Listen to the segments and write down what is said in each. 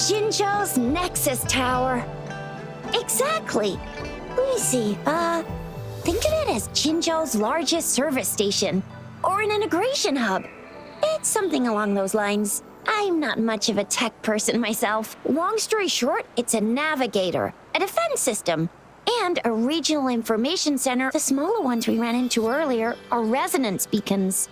Jinzhou's Nexus Tower. Exactly. Let me see. Think of it as Jinzhou's largest service station, or an integration hub. It's something along those lines. I'm not much of a tech person myself. Long story short, it's a navigator, a defense system, and a regional information center. The smaller ones we ran into earlier are resonance beacons.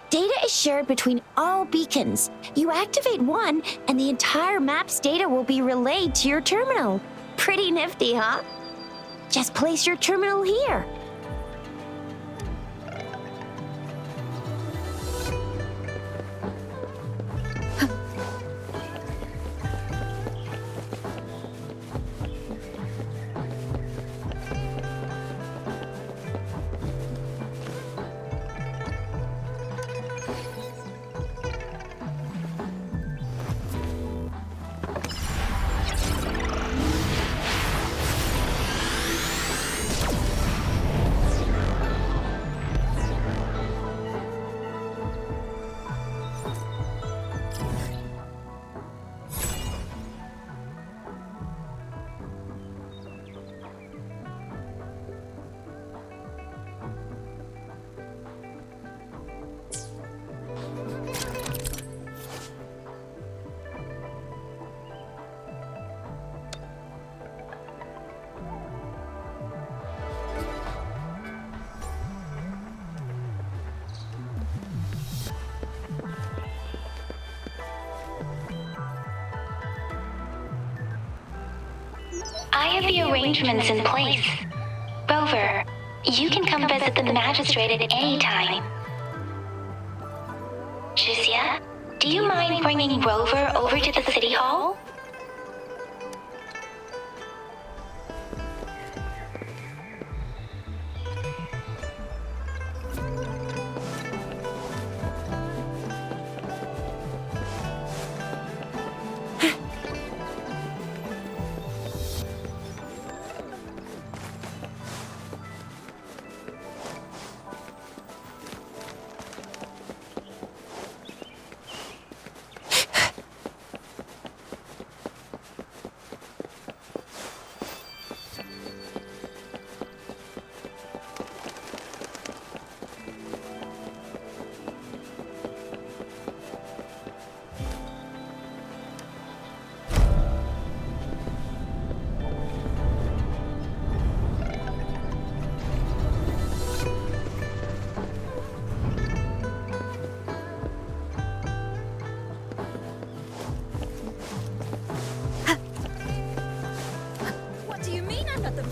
Data is shared between all beacons. You activate one, and the entire map's data will be relayed to your terminal. Pretty nifty, huh? Just place your terminal here. I have the arrangements in place. Rover, you can come visit the magistrate at any time. Juzia, do you mind bringing Rover over to the city hall?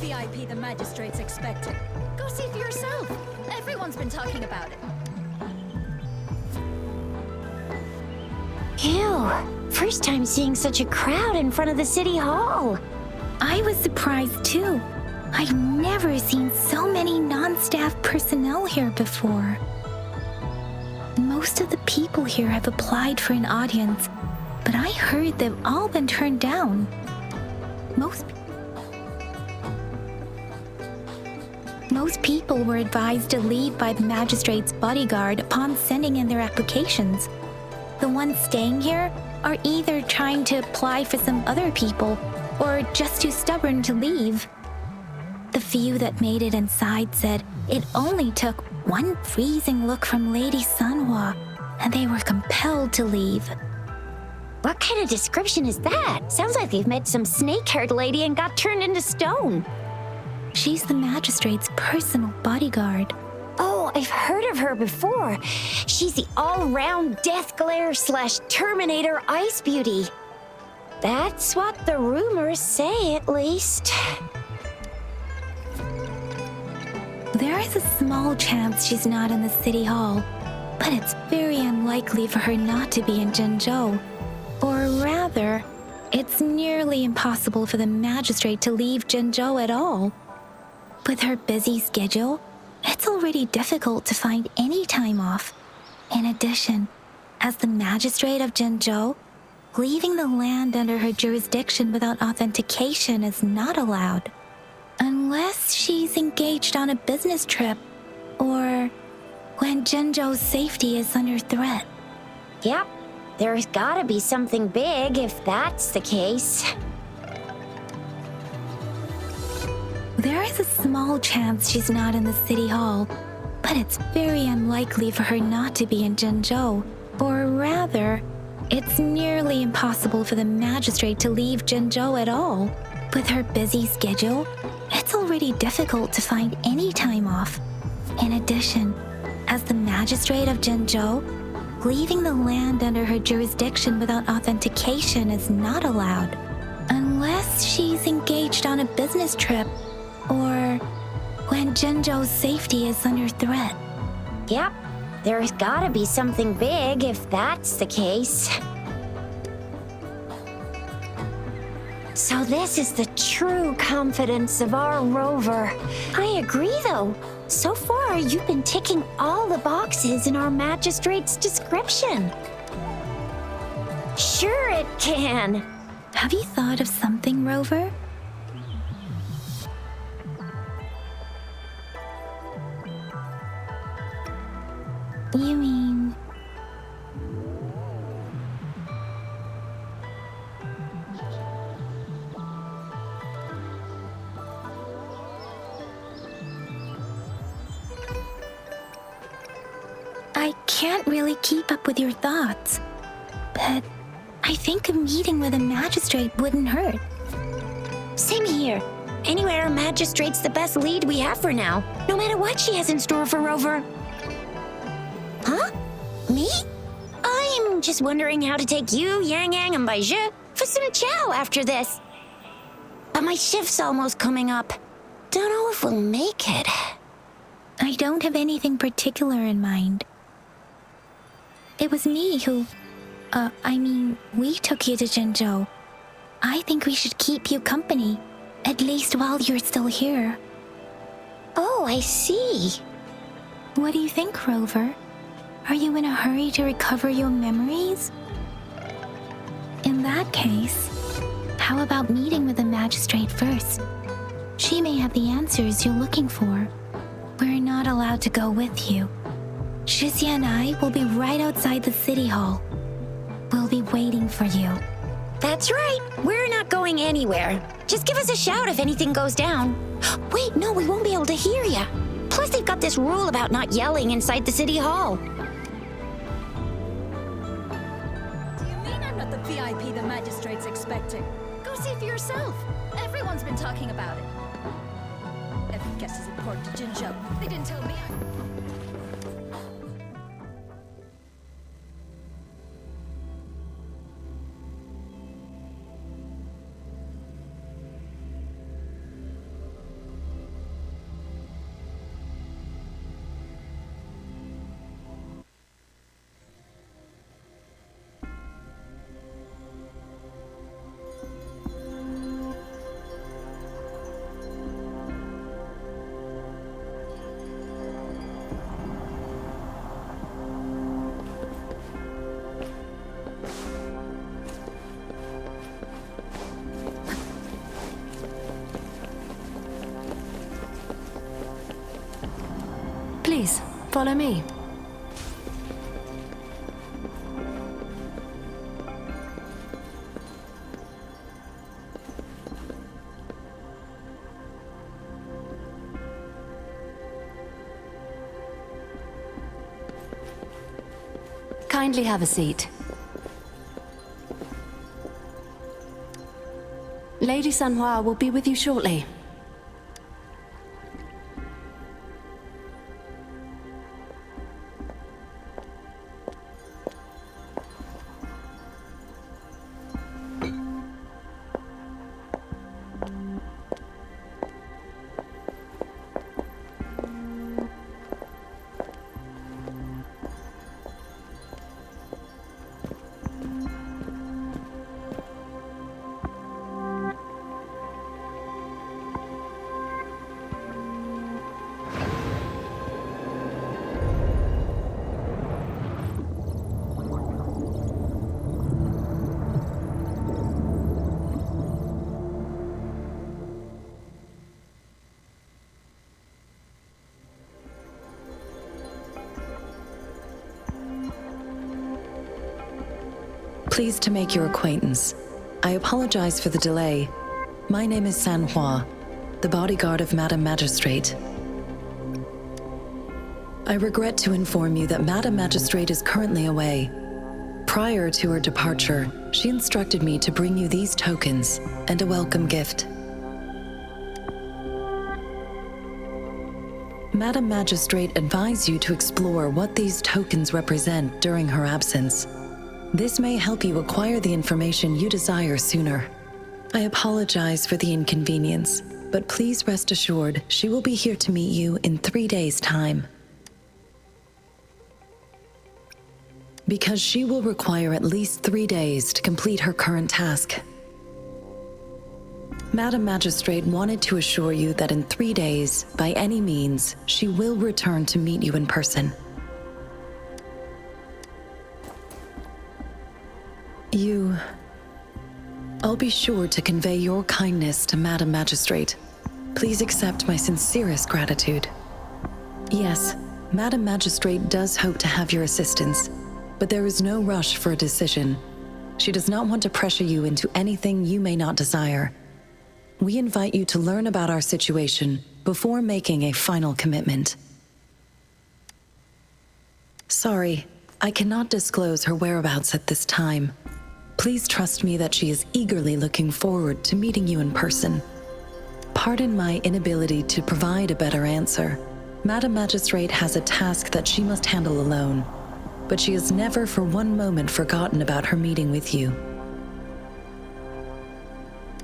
VIP the magistrate's expecting. Go see for yourself. Everyone's been talking about it. Ew. First time seeing such a crowd in front of the city hall. I was surprised too. I've never seen so many non-staff personnel here before. Most of the people here have applied for an audience, but I heard they've all been turned down. Most people were advised to leave by the magistrate's bodyguard upon sending in their applications. The ones staying here are either trying to apply for some other people or just too stubborn to leave. The few that made it inside said it only took one freezing look from Lady Sanhua, and they were compelled to leave. What kind of description is that? Sounds like they've met some snake-haired lady and got turned into stone. She's the magistrate's personal bodyguard. Oh, I've heard of her before. She's the all-round Death Glare / Terminator Ice Beauty. That's what the rumors say, at least. There is a small chance she's not in the city hall, but it's very unlikely for her not to be in Jinzhou. Or rather, it's nearly impossible for the magistrate to leave Jinzhou at all. With her busy schedule, it's already difficult to find any time off. In addition, as the magistrate of Jinzhou, leaving the land under her jurisdiction without authentication is not allowed. Unless she's engaged on a business trip, or when Jinzhou's safety is under threat. Yep, there's gotta be something big if that's the case. There is a small chance she's not in the city hall, but it's very unlikely for her not to be in Jinzhou. Or rather, it's nearly impossible for the magistrate to leave Jinzhou at all. With her busy schedule, it's already difficult to find any time off. In addition, as the magistrate of Jinzhou, leaving the land under her jurisdiction without authentication is not allowed, unless she's engaged on a business trip or when Jinzhou's safety is under threat. Yep, there's gotta be something big if that's the case. So this is the true confidence of our rover. I agree, though. So far, you've been ticking all the boxes in our magistrate's description. Sure it can. Have you thought of something, Rover? You mean... I can't really keep up with your thoughts, but I think a meeting with a magistrate wouldn't hurt. Same here. Anywhere a magistrate's the best lead we have for now, no matter what she has in store for Rover. Huh? Me? I'm just wondering how to take you, Yangyang and Baizhi for some chow after this. But my shift's almost coming up. Don't know if we'll make it. I don't have anything particular in mind. It was me who... we took you to Jinzhou. I think we should keep you company, at least while you're still here. Oh, I see. What do you think, Rover? Are you in a hurry to recover your memories? In that case, how about meeting with the magistrate first? She may have the answers you're looking for. We're not allowed to go with you. Shizia and I will be right outside the city hall. We'll be waiting for you. That's right. We're not going anywhere. Just give us a shout if anything goes down. Wait, no, we won't be able to hear ya. Plus, they've got this rule about not yelling inside the city hall. Do you mean I'm not the VIP the magistrate's expecting? Go see for yourself. Everyone's been talking about it. Every guest is important to Jinzhou. They didn't tell me. Please, follow me. Kindly have a seat. Lady Sanhua will be with you shortly. Pleased to make your acquaintance. I apologize for the delay. My name is Sanhua, the bodyguard of Madam Magistrate. I regret to inform you that Madam Magistrate is currently away. Prior to her departure, she instructed me to bring you these tokens and a welcome gift. Madam Magistrate advised you to explore what these tokens represent during her absence. This may help you acquire the information you desire sooner. I apologize for the inconvenience, but please rest assured she will be here to meet you in 3 days' time. Because she will require at least 3 days to complete her current task. Madam Magistrate wanted to assure you that in 3 days, by any means, she will return to meet you in person. I'll be sure to convey your kindness to Madam Magistrate. Please accept my sincerest gratitude. Yes, Madam Magistrate does hope to have your assistance, but there is no rush for a decision. She does not want to pressure you into anything you may not desire. We invite you to learn about our situation before making a final commitment. Sorry, I cannot disclose her whereabouts at this time. Please trust me that she is eagerly looking forward to meeting you in person. Pardon my inability to provide a better answer. Madam Magistrate has a task that she must handle alone, but she has never for one moment forgotten about her meeting with you.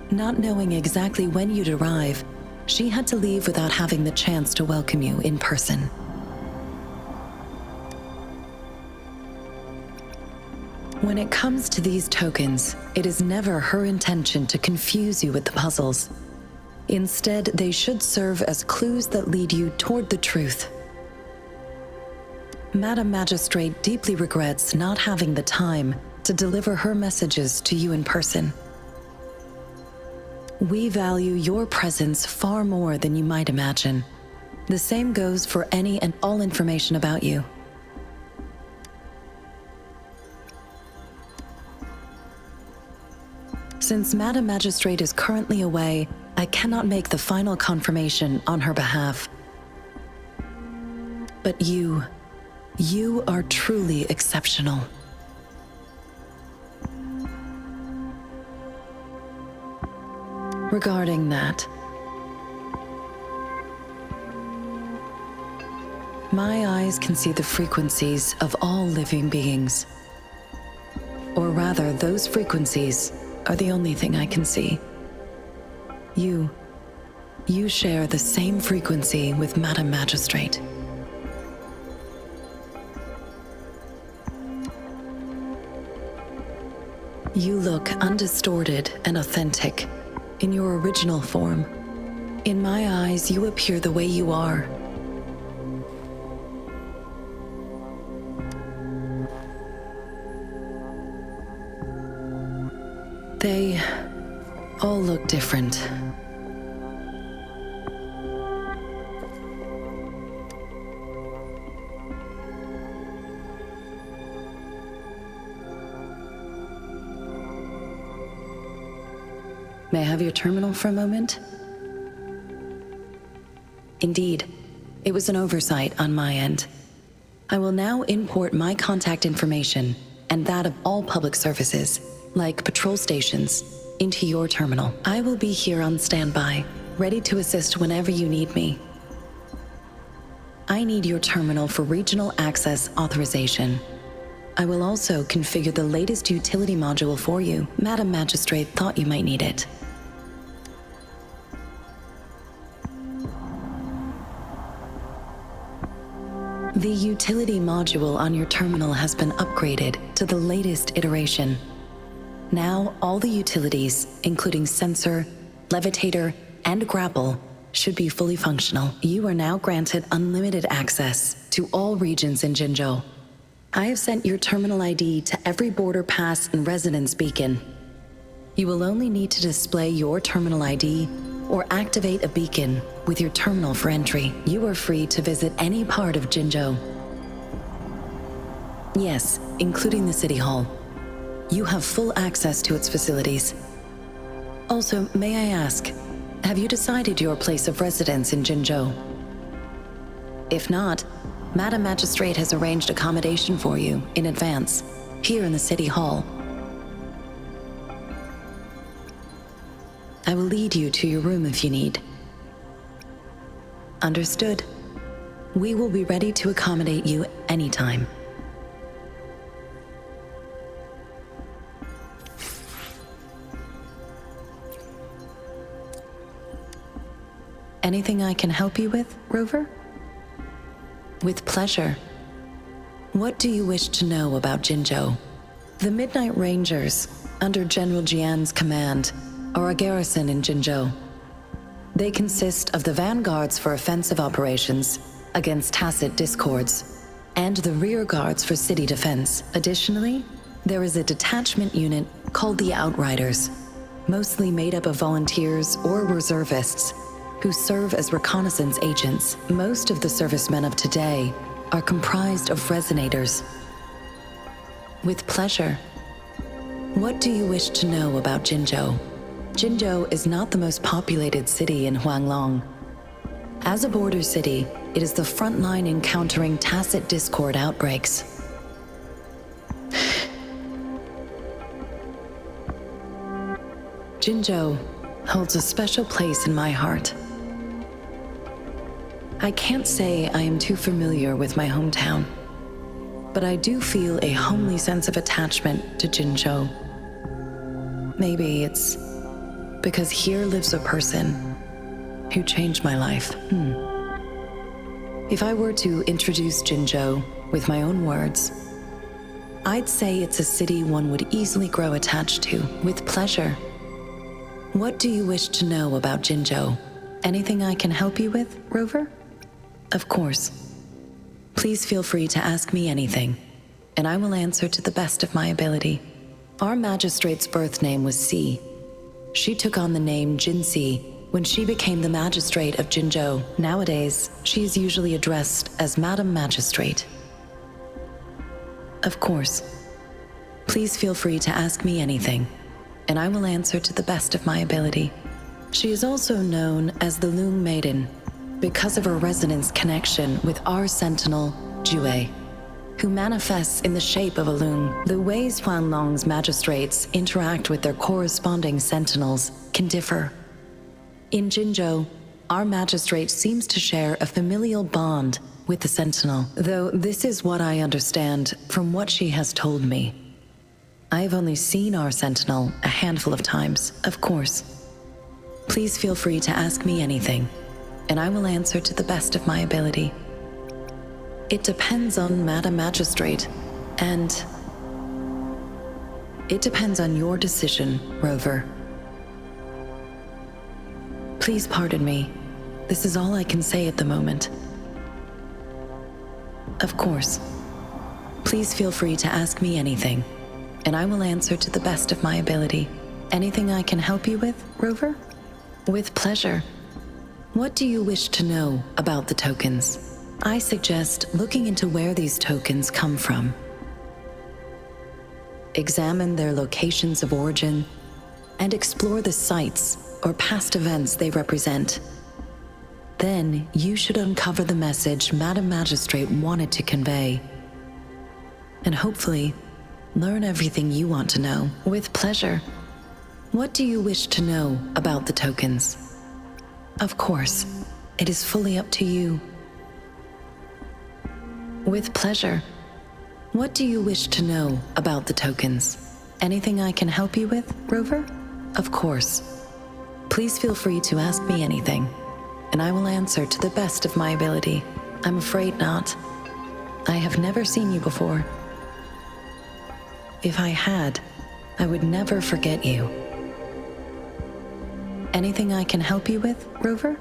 Not knowing exactly when you'd arrive, she had to leave without having the chance to welcome you in person. When it comes to these tokens, it is never her intention to confuse you with the puzzles. Instead, they should serve as clues that lead you toward the truth. Madam Magistrate deeply regrets not having the time to deliver her messages to you in person. We value your presence far more than you might imagine. The same goes for any and all information about you. Since Madam Magistrate is currently away, I cannot make the final confirmation on her behalf. But you are truly exceptional. Regarding that, my eyes can see the frequencies of all living beings. Or rather, those frequencies are the only thing I can see. You share the same frequency with Madam Magistrate. You look undistorted and authentic in your original form. In my eyes, you appear the way you are. They all look different. May I have your terminal for a moment? Indeed, it was an oversight on my end. I will now import my contact information and that of all public services, like patrol stations, into your terminal. I will be here on standby, ready to assist whenever you need me. I need your terminal for regional access authorization. I will also configure the latest utility module for you. Madam Magistrate thought you might need it. The utility module on your terminal has been upgraded to the latest iteration. Now, all the utilities, including sensor, levitator, and grapple, should be fully functional. You are now granted unlimited access to all regions in Jinzhou. I have sent your terminal ID to every border pass and residence beacon. You will only need to display your terminal ID or activate a beacon with your terminal for entry. You are free to visit any part of Jinzhou. Yes, including the City Hall. you have full access to its facilities. Also, may I ask, have you decided your place of residence in Jinzhou? If not, Madam Magistrate has arranged accommodation for you in advance, here in the City Hall. I will lead you to your room if you need. Understood. We will be ready to accommodate you anytime. Anything I can help you with, Rover? With pleasure. What do you wish to know about Jinzhou? The Midnight Rangers, under General Jian's command, are a garrison in Jinzhou. They consist of the vanguards for offensive operations against tacit discords, and the rear guards for city defense. Additionally, there is a detachment unit called the Outriders, mostly made up of volunteers or reservists who serve as reconnaissance agents. Most of the servicemen of today are comprised of resonators. With pleasure. What do you wish to know about Jinzhou? Jinzhou is not the most populated city in Huanglong. As a border city, it is the front line in countering tacit discord outbreaks. Jinzhou holds a special place in my heart. I can't say I am too familiar with my hometown, but I do feel a homely sense of attachment to Jinzhou. Maybe it's because here lives a person who changed my life. If I were to introduce Jinzhou with my own words, I'd say it's a city one would easily grow attached to, with pleasure. What do you wish to know about Jinzhou? Anything I can help you with, Rover? Of course. Please feel free to ask me anything, and I will answer to the best of my ability. Our magistrate's birth name was Si. She took on the name Jinsi when she became the magistrate of Jinzhou. Nowadays, she is usually addressed as Madam Magistrate. Of course. Please feel free to ask me anything, and I will answer to the best of my ability. She is also known as the Loong Maiden because of her resonance connection with our sentinel, Jue, who manifests in the shape of a loon. The ways Huanglong's magistrates interact with their corresponding sentinels can differ. In Jinzhou, our magistrate seems to share a familial bond with the sentinel, though this is what I understand from what she has told me. I have only seen our sentinel a handful of times, of course. Please feel free to ask me anything, and I will answer to the best of my ability. It depends on Madam Magistrate, and it depends on your decision, Rover. Please pardon me. This is all I can say at the moment. Of course. Please feel free to ask me anything, and I will answer to the best of my ability. Anything I can help you with, Rover? With pleasure. What do you wish to know about the tokens? I suggest looking into where these tokens come from. Examine their locations of origin and explore the sites or past events they represent. Then you should uncover the message Madam Magistrate wanted to convey, and hopefully learn everything you want to know. With pleasure. What do you wish to know about the tokens? Of course, it is fully up to you. With pleasure. What do you wish to know about the tokens? Anything I can help you with, Rover? Of course. Please feel free to ask me anything, and I will answer to the best of my ability. I'm afraid not. I have never seen you before. If I had, I would never forget you. Anything I can help you with, Rover?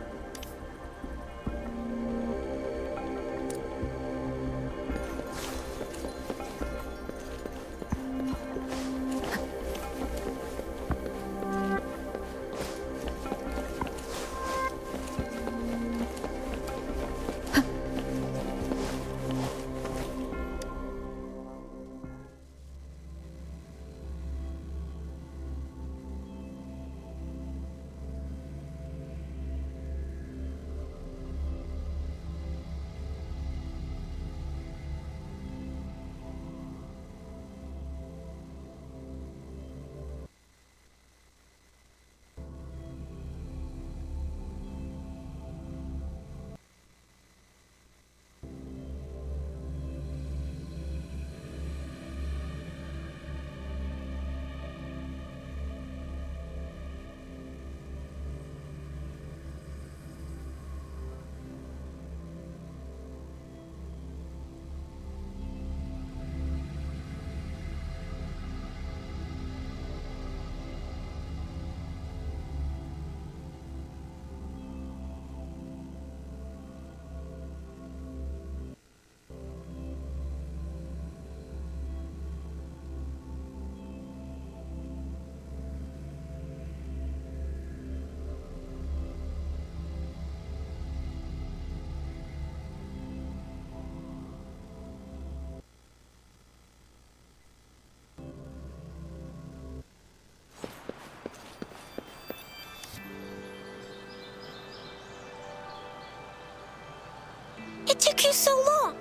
took you so long?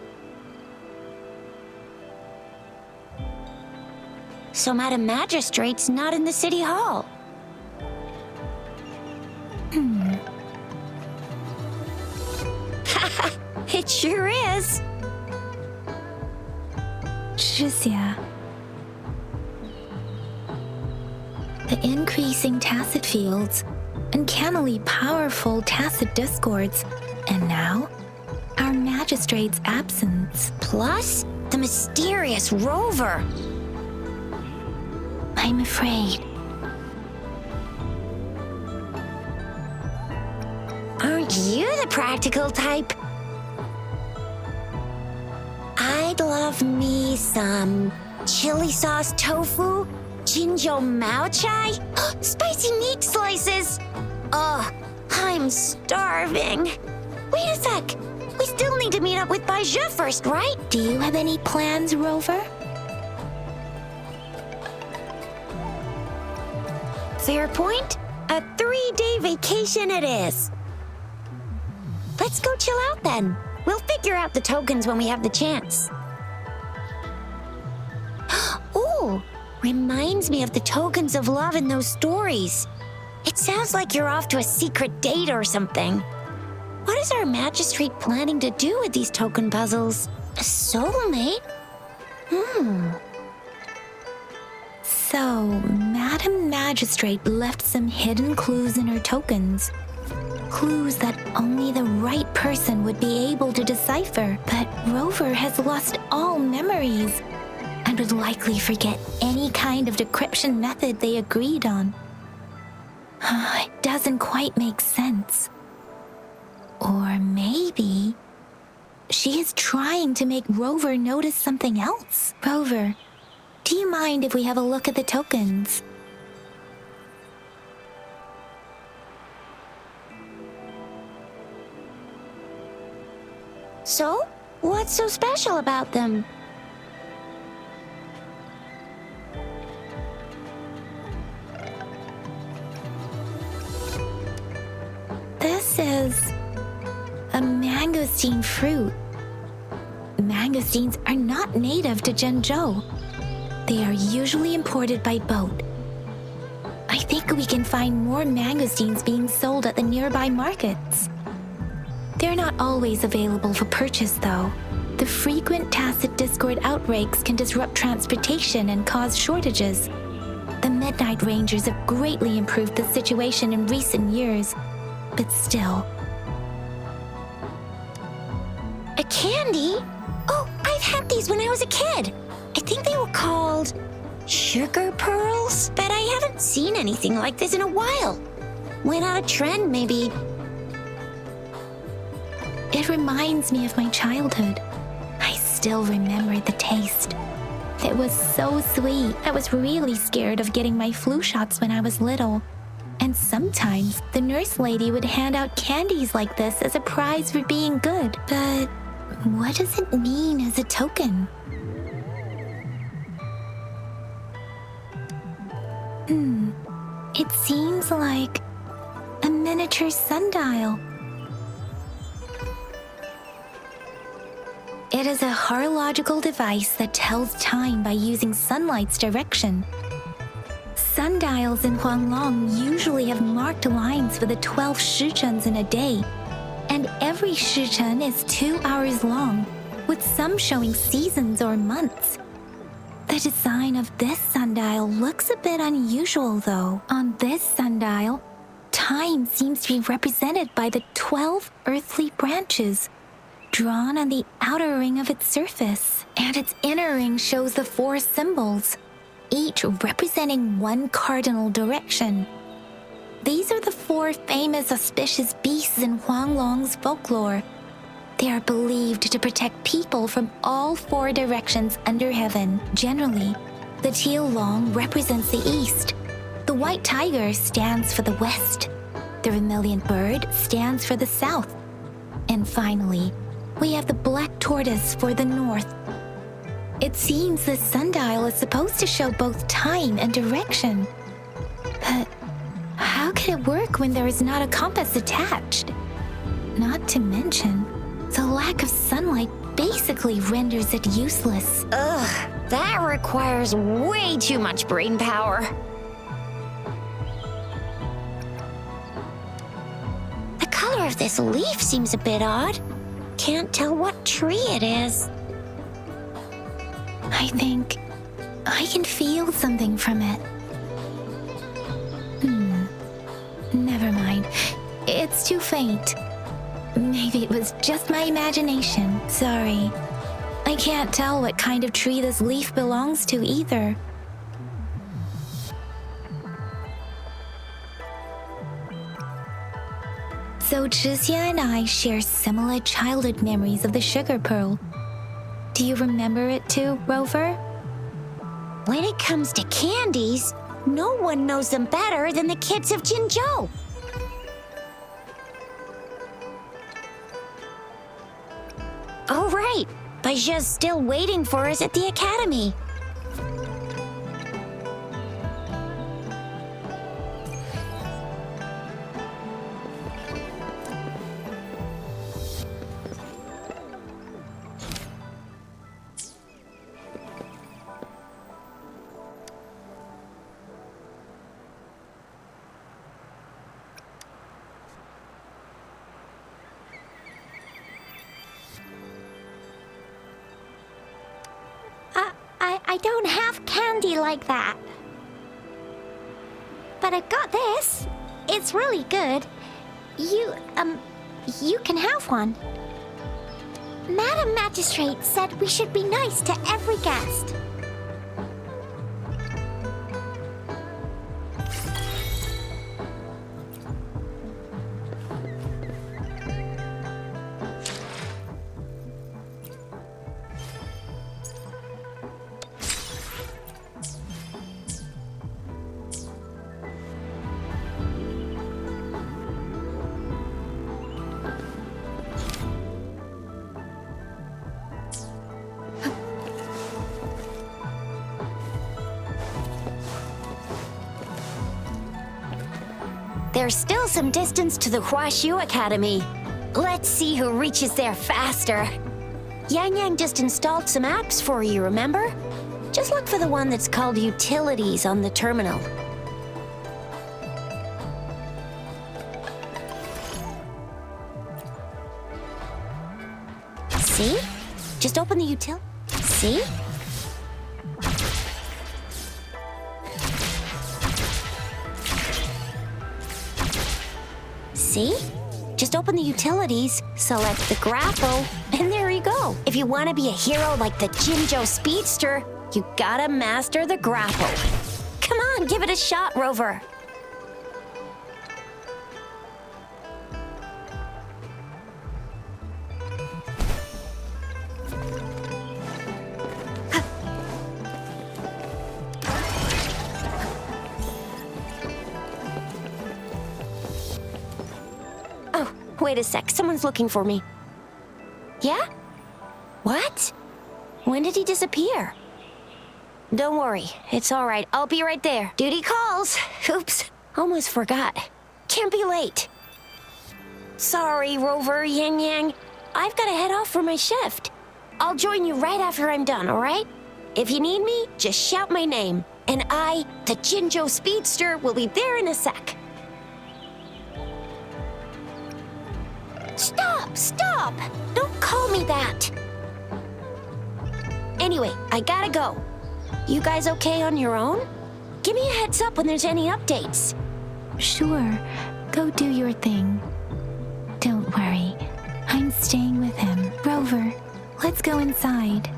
So Madam Magistrate's not in the City Hall. It sure is. Shizia. The increasing tacit fields, uncannily powerful tacit discords, and now, our magistrate's absence. Plus, the mysterious rover. I'm afraid. Aren't you the practical type? I'd love me some chili sauce tofu, Jinzhou Mao Chai, spicy meat slices. Ugh, I'm starving. Wait a sec. We still need to meet up with Baizhi first, right? Do you have any plans, Rover? Fair point. A 3-day vacation it is. Let's go chill out then. We'll figure out the tokens when we have the chance. Ooh, reminds me of the tokens of love in those stories. It sounds like you're off to a secret date or something. What is our magistrate planning to do with these token puzzles? A soulmate? So, Madam Magistrate left some hidden clues in her tokens. Clues that only the right person would be able to decipher. But Rover has lost all memories and would likely forget any kind of decryption method they agreed on. It doesn't quite make sense. Or maybe she is trying to make Rover notice something else. Rover, do you mind if we have a look at the tokens? So, what's so special about them? This is a mangosteen fruit. Mangosteens are not native to Jinzhou. They are usually imported by boat. I think we can find more mangosteens being sold at the nearby markets. They're not always available for purchase, though. The frequent tacit discord outbreaks can disrupt transportation and cause shortages. The Midnight Rangers have greatly improved the situation in recent years, but still. A candy? Oh, I've had these when I was a kid. I think they were called sugar pearls, but I haven't seen anything like this in a while. Went out of trend, maybe. It reminds me of my childhood. I still remember the taste. It was so sweet. I was really scared of getting my flu shots when I was little. And sometimes the nurse lady would hand out candies like this as a prize for being good. But what does it mean as a token? It seems like a miniature sundial. It is a horological device that tells time by using sunlight's direction. Sundials in Huanglong usually have marked lines for the 12 shichens in a day, and every shichen is 2 hours long, with some showing seasons or months. The design of this sundial looks a bit unusual, though. On this sundial, time seems to be represented by the 12 earthly branches, drawn on the outer ring of its surface, and its inner ring shows the 4 symbols, each representing one cardinal direction. These are the 4 famous auspicious beasts in Huanglong's folklore. They are believed to protect people from all 4 directions under heaven. Generally, the teal long represents the east, the white tiger stands for the west, the vermilion bird stands for the south, and finally, we have the black tortoise for the north. It seems this sundial is supposed to show both time and direction. But how can it work when there is not a compass attached? Not to mention, The lack of sunlight basically renders it useless. Ugh, that requires way too much brain power. The color of this leaf seems a bit odd. Can't tell what tree it is. I think I can feel something from it. Never mind. It's too faint. Maybe it was just my imagination. Sorry. I can't tell what kind of tree this leaf belongs to either. So Zhixia and I share similar childhood memories of the sugar pearl. Do you remember it too, Rover? When it comes to candies, no one knows them better than the kids of Jinzhou. Oh, right. Baizhi's still waiting for us at the academy. I don't have candy like that. But I've got this. It's really good. You can have one. Madam Magistrate said we should be nice to every guest. There's still some distance to the Huaxu Academy. Let's see who reaches there faster. Yangyang just installed some apps for you, remember? Just look for the one that's called Utilities on the terminal. See? Just open the util. See? See? Just open the utilities, select the Grapple, and there you go. If you want to be a hero like the Jinzhou Speedster, you gotta master the Grapple. Come on, give it a shot, Rover. Wait a sec, someone's looking for me. Yeah? What? When did he disappear? Don't worry, it's all right. I'll be right there. Duty calls. Oops, almost forgot. Can't be late. Sorry, Rover, Yangyang. I've got to head off for my shift. I'll join you right after I'm done, all right? If you need me, just shout my name. And I, the Jinzhou Speedster, will be there in a sec. Stop! Stop! Don't call me that! Anyway, I gotta go. You guys okay on your own? Give me a heads up when there's any updates. Sure, go do your thing. Don't worry, I'm staying with him. Rover, let's go inside.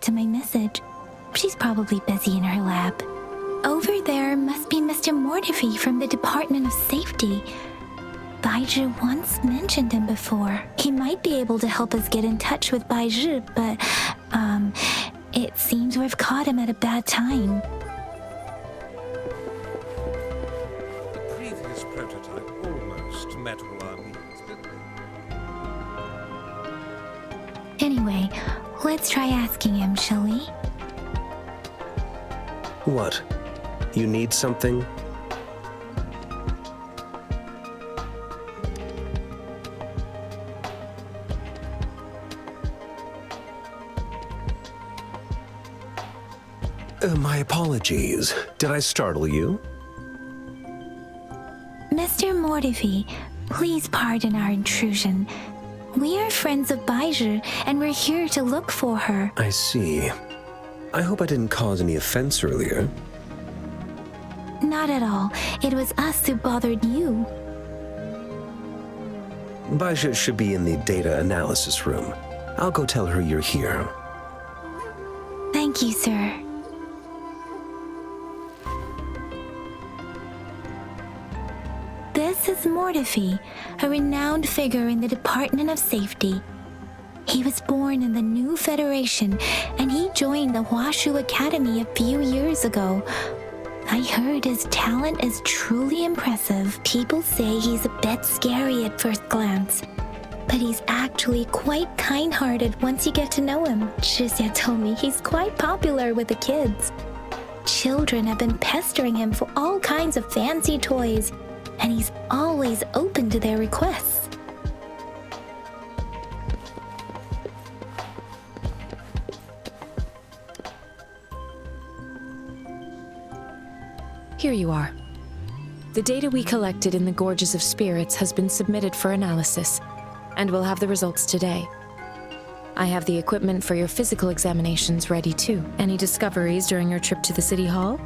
To my message. She's probably busy in her lab. Over there must be Mr. Mortefi from the Department of Safety. Baizhi once mentioned him before. He might be able to help us get in touch with Baizhi, but, It seems we've caught him at a bad time. The previous prototype almost met all our needs, but Anyway, let's try asking him, shall we? What? You need something? My apologies. Did I startle you? Mr. Mortefi, please pardon our intrusion. We are friends of Baizhi, and we're here to look for her. I see. I hope I didn't cause any offense earlier. Not at all. It was us who bothered you. Baizhi should be in the data analysis room. I'll go tell her you're here. Thank you, sir. This is Mortefi, a renowned figure in the Department of Safety. He was born in the new Federation, and he joined the Huaxu Academy a few years ago. I heard his talent is truly impressive. People say he's a bit scary at first glance, but he's actually quite kind-hearted once you get to know him. Shizia told me he's quite popular with the kids. Children have been pestering him for all kinds of fancy toys, and he's always open to their requests. Here you are. The data we collected in the Gorges of Spirits has been submitted for analysis, and we'll have the results today. I have the equipment for your physical examinations ready too. Any discoveries during your trip to the City Hall?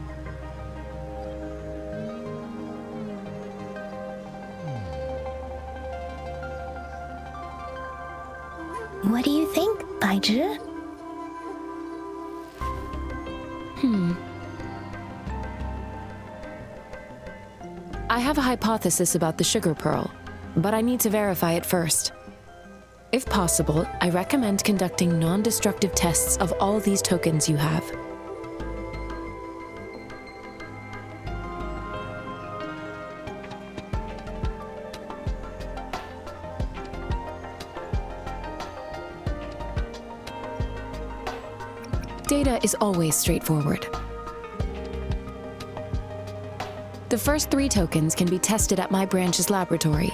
What do you think, Baizhi? I have a hypothesis about the sugar pearl, but I need to verify it first. If possible, I recommend conducting non-destructive tests of all these tokens you have. Data is always straightforward. The first 3 tokens can be tested at my branch's laboratory.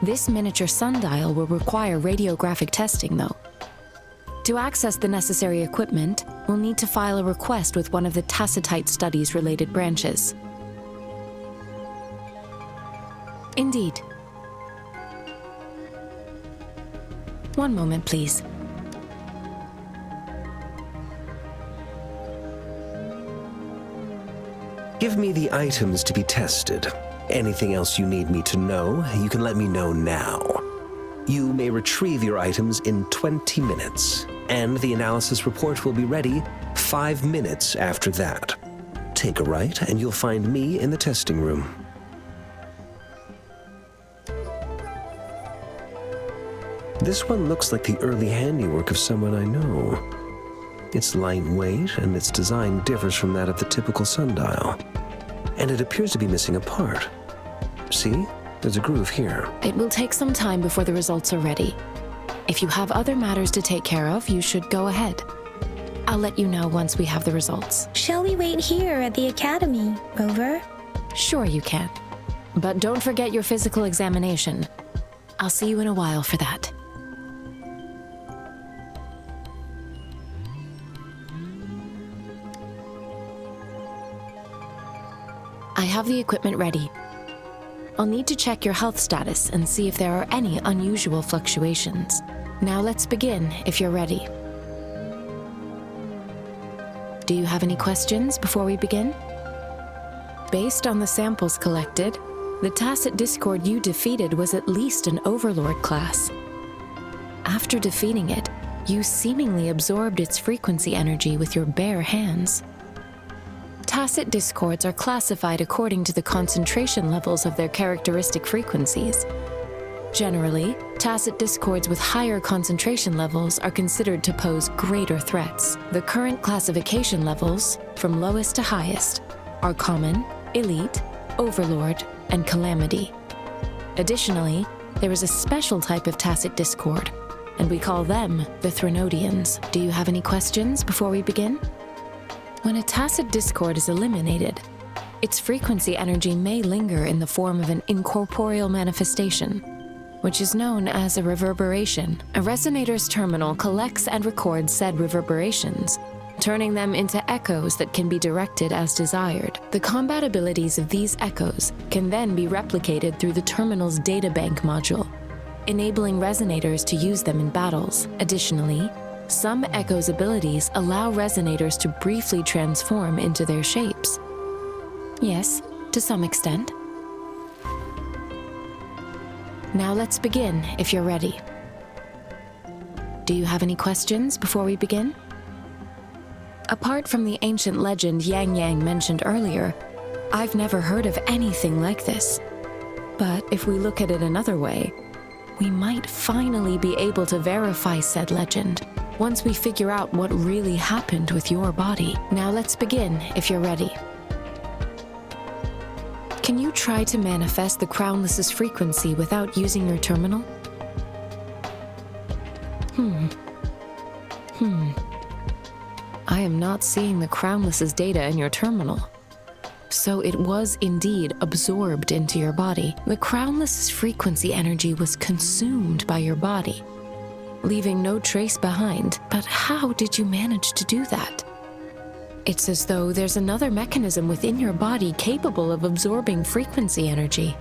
This miniature sundial will require radiographic testing, though. To access the necessary equipment, we'll need to file a request with one of the Tacitite Studies-related branches. Indeed. One moment, please. Give me the items to be tested. Anything else you need me to know, you can let me know now. You may retrieve your items in 20 minutes, and the analysis report will be ready 5 minutes after that. Take a right, and you'll find me in the testing room. This one looks like the early handiwork of someone I know. It's lightweight, and its design differs from that of the typical sundial. And it appears to be missing a part. See? There's a groove here. It will take some time before the results are ready. If you have other matters to take care of, you should go ahead. I'll let you know once we have the results. Shall we wait here at the academy, Rover? Sure you can. But don't forget your physical examination. I'll see you in a while for that. I have the equipment ready. I'll need to check your health status and see if there are any unusual fluctuations. Now let's begin, if you're ready. Do you have any questions before we begin? Based on the samples collected, the Tacit Discord you defeated was at least an Overlord class. After defeating it, you seemingly absorbed its frequency energy with your bare hands. Tacit discords are classified according to the concentration levels of their characteristic frequencies. Generally, tacit discords with higher concentration levels are considered to pose greater threats. The current classification levels, from lowest to highest, are Common, Elite, Overlord, and Calamity. Additionally, there is a special type of tacit discord, and we call them the Threnodians. Do you have any questions before we begin? When a tacit discord is eliminated, its frequency energy may linger in the form of an incorporeal manifestation, which is known as a reverberation. A resonator's terminal collects and records said reverberations, turning them into echoes that can be directed as desired. The combat abilities of these echoes can then be replicated through the terminal's databank module, enabling resonators to use them in battles. Additionally, some echoes' abilities allow resonators to briefly transform into their shapes. Yes, to some extent. Now let's begin, if you're ready. Do you have any questions before we begin? Apart from the ancient legend Yangyang mentioned earlier, I've never heard of anything like this. But if we look at it another way, we might finally be able to verify said legend once we figure out what really happened with your body. Now let's begin, if you're ready. Can you try to manifest the Crownless's frequency without using your terminal? I am not seeing the Crownless's data in your terminal. So it was indeed absorbed into your body. The Crownless's frequency energy was consumed by your body, leaving no trace behind. But how did you manage to do that? It's as though there's another mechanism within your body capable of absorbing frequency energy.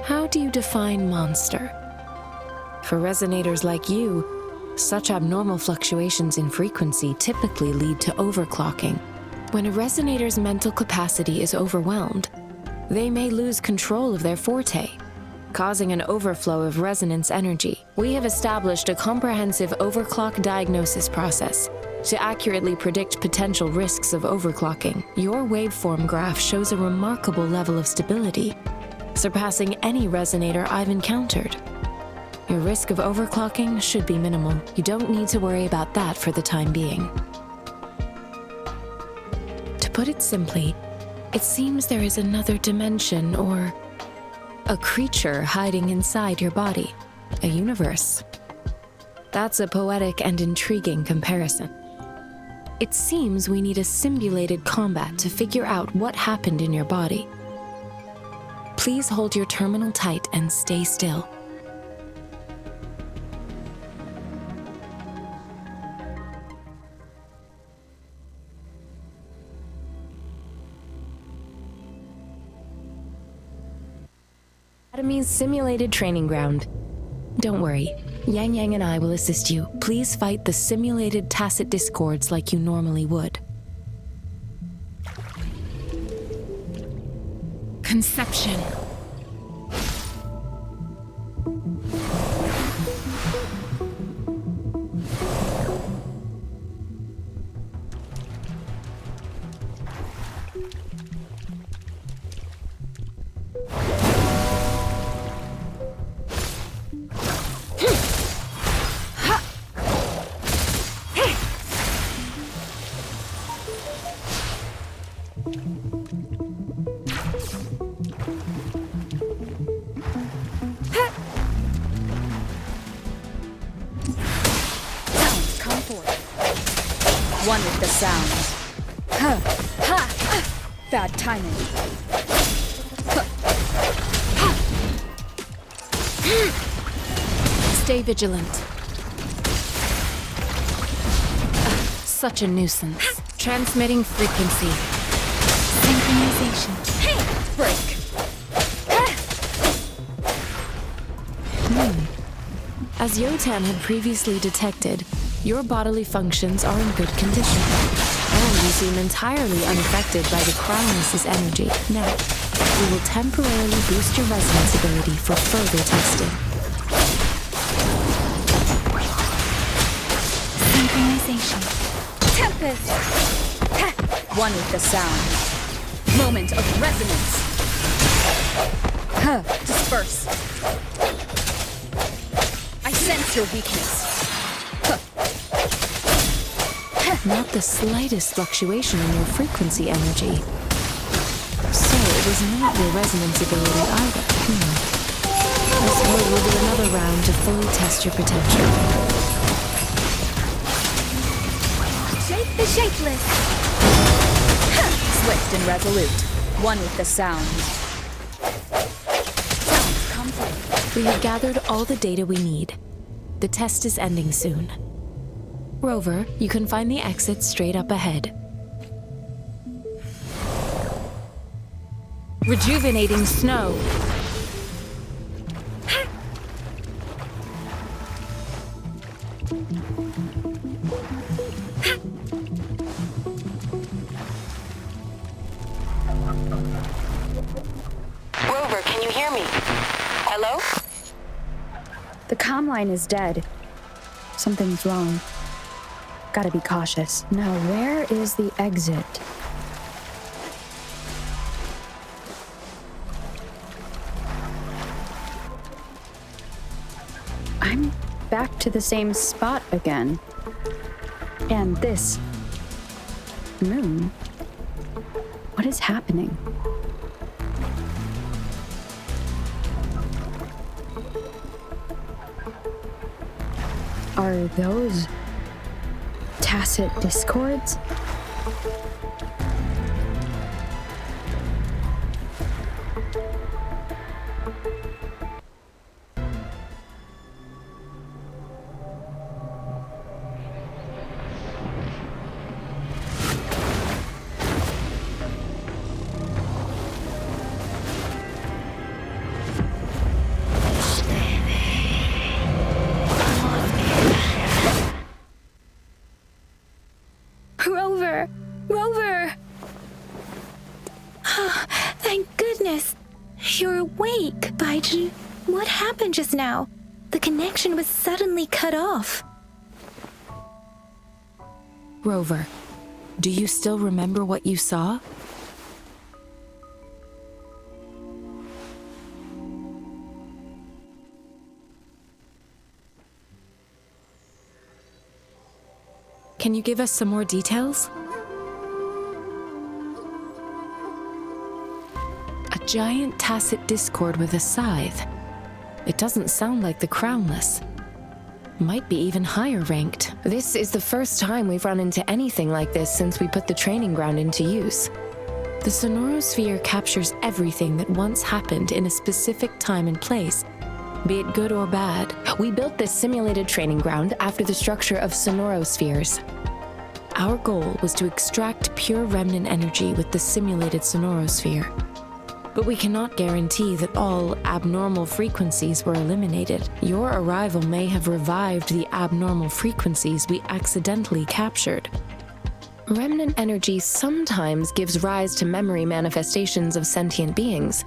How do you define monster? For resonators like you, such abnormal fluctuations in frequency typically lead to overclocking. When a resonator's mental capacity is overwhelmed, they may lose control of their forte, causing an overflow of resonance energy. We have established a comprehensive overclock diagnosis process to accurately predict potential risks of overclocking. Your waveform graph shows a remarkable level of stability, surpassing any resonator I've encountered. Your risk of overclocking should be minimal. You don't need to worry about that for the time being. To put it simply, it seems there is another dimension or a creature hiding inside your body, a universe. That's a poetic and intriguing comparison. It seems we need a simulated combat to figure out what happened in your body. Please hold your terminal tight and stay still. Academy's simulated training ground. Don't worry, Yangyang and I will assist you. Please fight the simulated tacit discords like you normally would. Conception. One with the sounds. Bad timing. Stay vigilant. Such a nuisance. Transmitting frequency. Synchronization. Break. As Yotan had previously detected, your bodily functions are in good condition, and you seem entirely unaffected by the Crownless's energy. Now, we will temporarily boost your resonance ability for further testing. Synchronization. Tempest. One with the sound. Moment of resonance. Disperse. I sense your weakness. Not the slightest fluctuation in your frequency energy. So it was not your resonance ability either. I suppose we'll do another round to fully test your potential. Shake the shapeless. Swift and resolute. One with the sound. Sounds come through. We have gathered all the data we need. The test is ending soon. Rover, you can find the exit straight up ahead. Rejuvenating snow. Rover, can you hear me? Hello? The comm line is dead. Something's wrong. Gotta be cautious. Now, where is the exit? I'm back to the same spot again. And this moon. What is happening? Are those tacit discords? Rover! Thank goodness! You're awake, Baizhi. What happened just now? The connection was suddenly cut off. Rover, do you still remember what you saw? Can you give us some more details? A giant tacit discord with a scythe. It doesn't sound like the Crownless. Might be even higher ranked. This is the first time we've run into anything like this since we put the training ground into use. The sonorosphere captures everything that once happened in a specific time and place, be it good or bad. We built this simulated training ground after the structure of sonorospheres. Our goal was to extract pure remnant energy with the simulated sonorosphere. But we cannot guarantee that all abnormal frequencies were eliminated. Your arrival may have revived the abnormal frequencies we accidentally captured. Remnant energy sometimes gives rise to memory manifestations of sentient beings.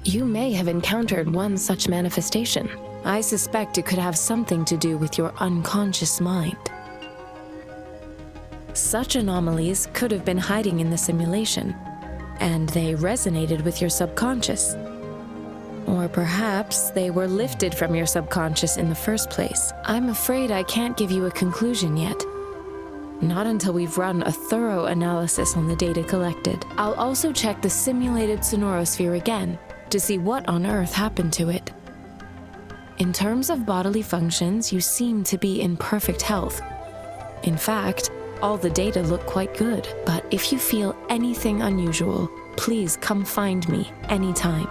You may have encountered one such manifestation. I suspect it could have something to do with your unconscious mind. Such anomalies could have been hiding in the simulation, and they resonated with your subconscious. Or perhaps they were lifted from your subconscious in the first place. I'm afraid I can't give you a conclusion yet. Not until we've run a thorough analysis on the data collected. I'll also check the simulated sonorosphere again to see what on earth happened to it. In terms of bodily functions, you seem to be in perfect health. In fact, all the data look quite good. But if you feel anything unusual, please come find me anytime.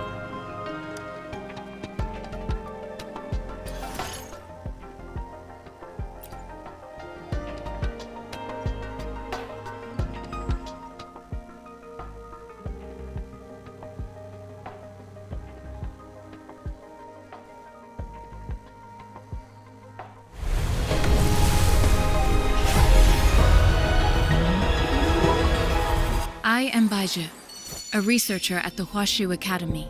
I am Baizhi, a researcher at the Huaxu Academy.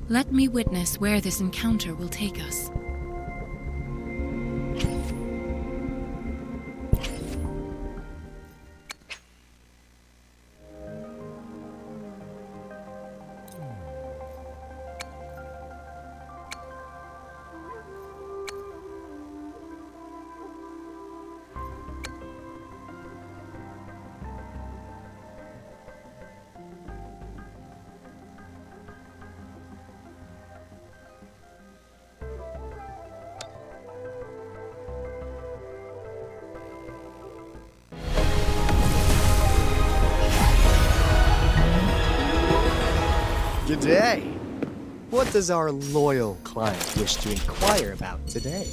Let me witness where this encounter will take us. day. What does our loyal client wish to inquire about today?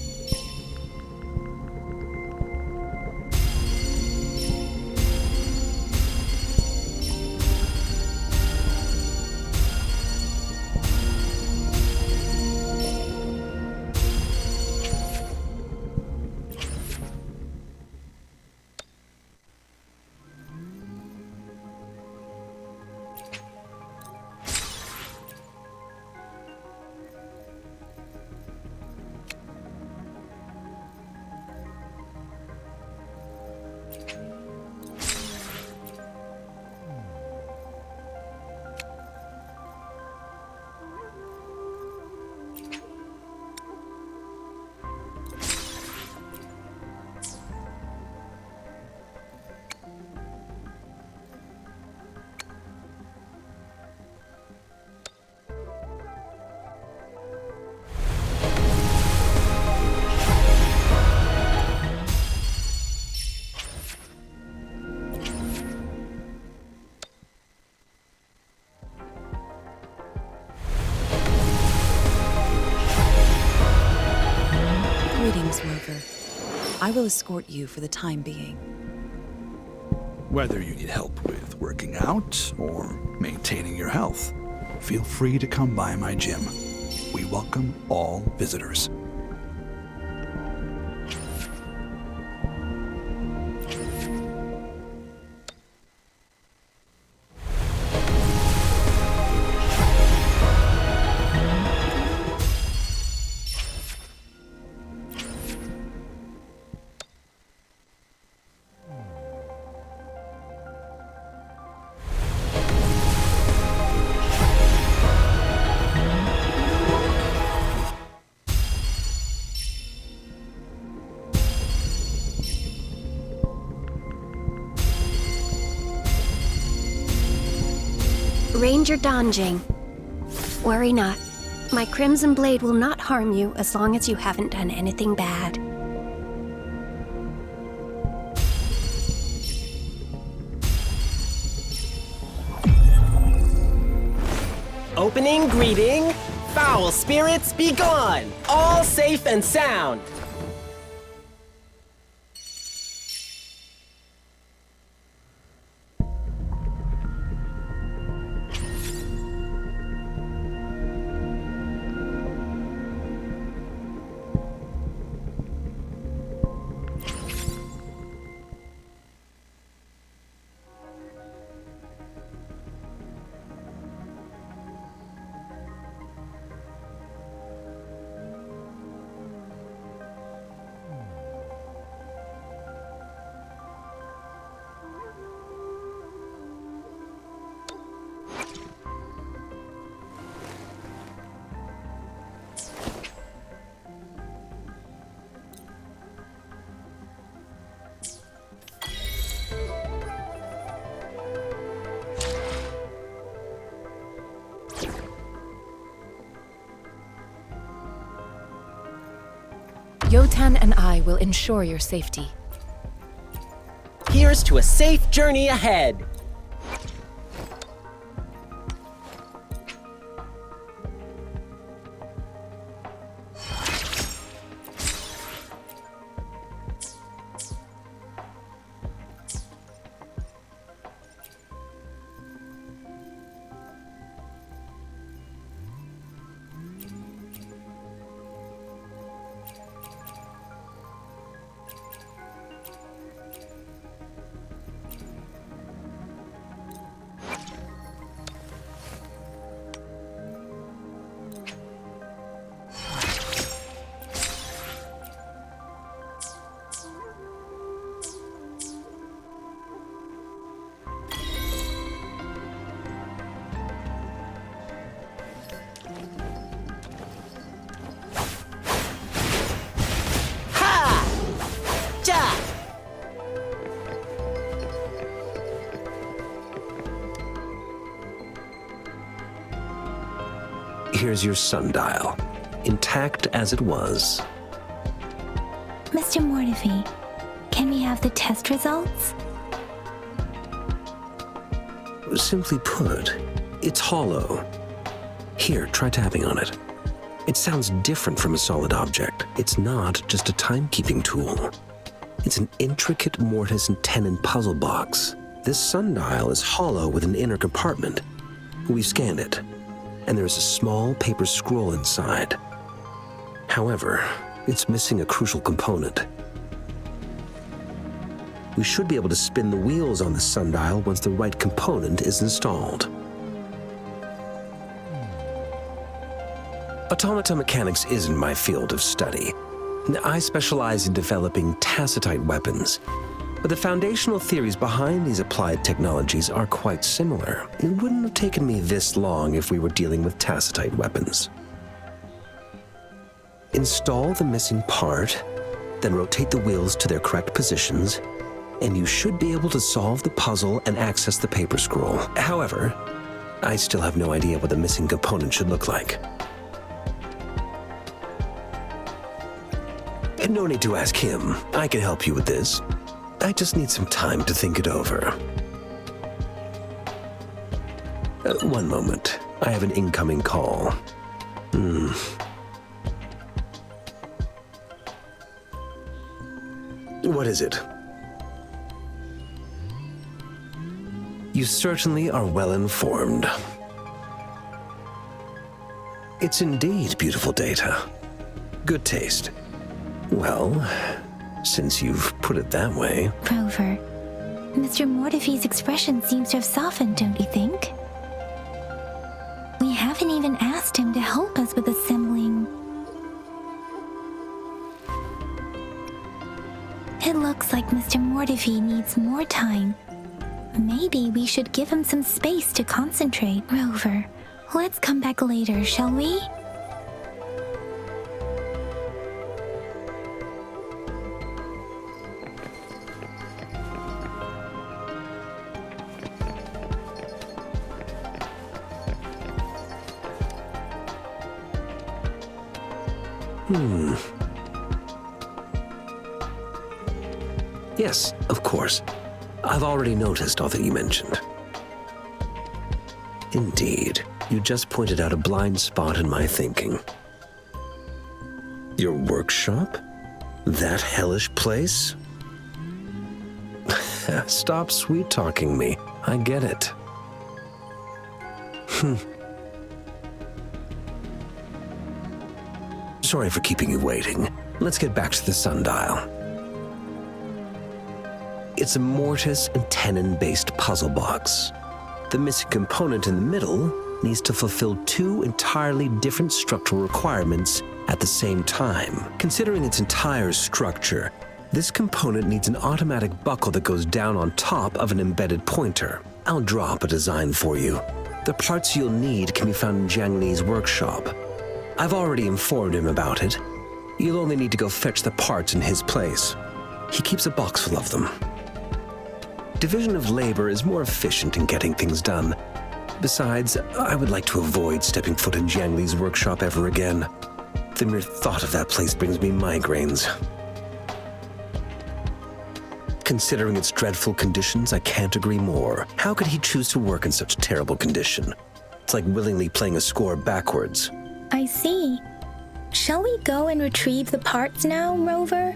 Greetings, Rover. I will escort you for the time being. Whether you need help with working out or maintaining your health, feel free to come by my gym. We welcome all visitors. Ranger Danjing. Worry not. My Crimson Blade will not harm you as long as you haven't done anything bad. Opening greeting. Foul spirits be gone. All safe and sound. Yotan and I will ensure your safety. Here's to a safe journey ahead. Here's your sundial, intact as it was. Mr. Mortefi, can we have the test results? Simply put, it's hollow. Here, try tapping on it. It sounds different from a solid object. It's not just a timekeeping tool. It's an intricate mortise and tenon puzzle box. This sundial is hollow with an inner compartment. We've scanned it, and there's a small paper scroll inside. However, it's missing a crucial component. We should be able to spin the wheels on the sundial once the right component is installed. Automata mechanics isn't my field of study. I specialize in developing tacitite weapons, but the foundational theories behind these applied technologies are quite similar. It wouldn't have taken me this long if we were dealing with tacitite weapons. Install the missing part, then rotate the wheels to their correct positions, and you should be able to solve the puzzle and access the paper scroll. However, I still have no idea what the missing component should look like. No need to ask him. I can help you with this. I just need some time to think it over. One moment. I have an incoming call. What is it? You certainly are well informed. It's indeed beautiful data. Good taste. Well, since you've put it that way... Rover, Mr. Mortefi's expression seems to have softened, don't you think? We haven't even asked him to help us with assembling. It looks like Mr. Mortefi needs more time. Maybe we should give him some space to concentrate. Rover, let's come back later, shall we? Yes, of course. I've already noticed all that you mentioned. Indeed, you just pointed out a blind spot in my thinking. Your workshop? That hellish place? Stop sweet-talking me. I get it. Sorry for keeping you waiting. Let's get back to the sundial. It's a mortise and tenon-based puzzle box. The missing component in the middle needs to fulfill two entirely different structural requirements at the same time. Considering its entire structure, this component needs an automatic buckle that goes down on top of an embedded pointer. I'll draw up a design for you. The parts you'll need can be found in Xiangli's workshop. I've already informed him about it. You'll only need to go fetch the parts in his place. He keeps a box full of them. Division of labor is more efficient in getting things done. Besides, I would like to avoid stepping foot in Xiangli's workshop ever again. The mere thought of that place brings me migraines. Considering its dreadful conditions, I can't agree more. How could he choose to work in such terrible condition? It's like willingly playing a score backwards. I see. Shall we go and retrieve the parts now, Rover?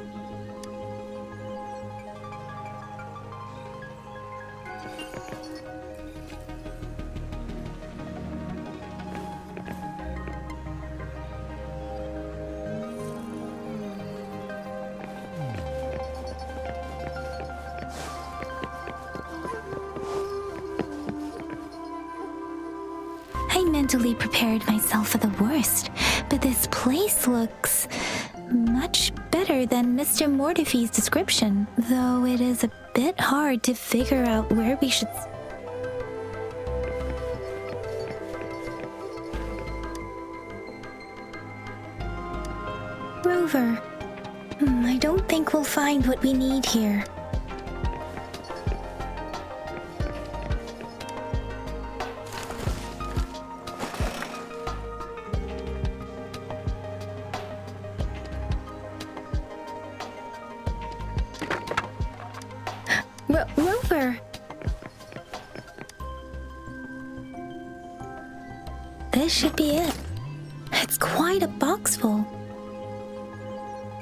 I mentally prepared myself for the worst, but this place looks much better than Mr. Mortefi's description, though it is a bit hard to figure out where we should... Rover, I don't think we'll find what we need here. Rover! This this should be it. It's quite a box full.